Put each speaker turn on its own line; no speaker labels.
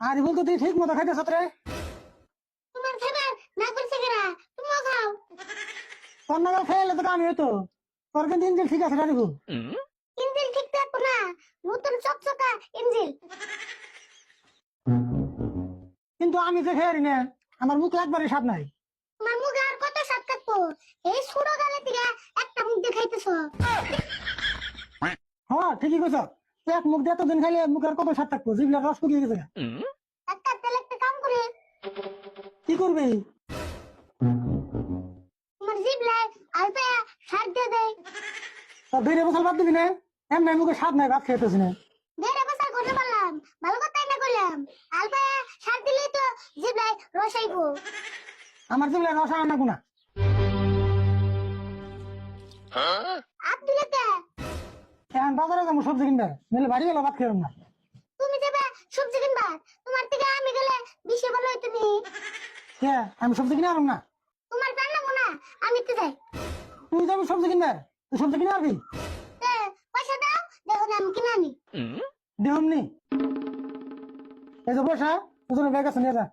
আরে বলতো তুই ঠিক মতো খাইতেছ রে।
তোমার খাবার না করছে কেরা তুমিও খাও।
তোর নাগাল খেয়ে তো আমি হইতো। তোর কিন্তু ইঞ্জিল ঠিক আছে রাখবো।
ইঞ্জিল ঠিক থাকবো না, নতুন চকচকা ইঞ্জিল।
কিন্তু আমি যে খেয়ে না, আমার মুখ একবারই স্বাদ নাই।
তোমার মুখে আর কত স্বাদ থাকবো? এই ছোট গালে থেকে একটা মুখ দেখাইতেছ।
হ্যাঁ ঠিকই কইছ। তুই এক মুখ দিয়ে এতদিন খাইলে মুখের কত স্বাদ থাকবো, জিভলার রস শুকিয়ে গেছে।
একটা তেলে একটা কাম করে
কি করবি?
তোমার জিভলায় আলপা সার দিয়ে দেয়।
তোর 2 বছর বাদ দিবি না? এমনি মুখে স্বাদ নাই, ভাত খেতেছি না।
দেড় বছর ঘটে বললাম, ভালো কথাই না করলাম। আলপা সার দিলেই তো জিভলায় রস আইবো।
আমার জিভলার রস আনা গুনা।
আপ দিলে তে
এখন বাজারে যাবো সবজি কিনবে, নইলে বাড়ি গেলে ভাত খেলাম না।
তুমি যাবে সবজি কিনবা, তোমার থেকে আমি গেলে বেশি ভালো হইতো নি।
কে আমি সবজি কিনে আনব না?
তোমার রান্না না আমি তো যাই।
তুই যাবি সবজি কিনবে, তুই সবজি কিনে আনবি?
তে, পয়সা দাও, দেখো না আমি কিনে আনি।
দেহমনি এই যে বসা, তোর ব্যাগ আছে নিয়ে যা।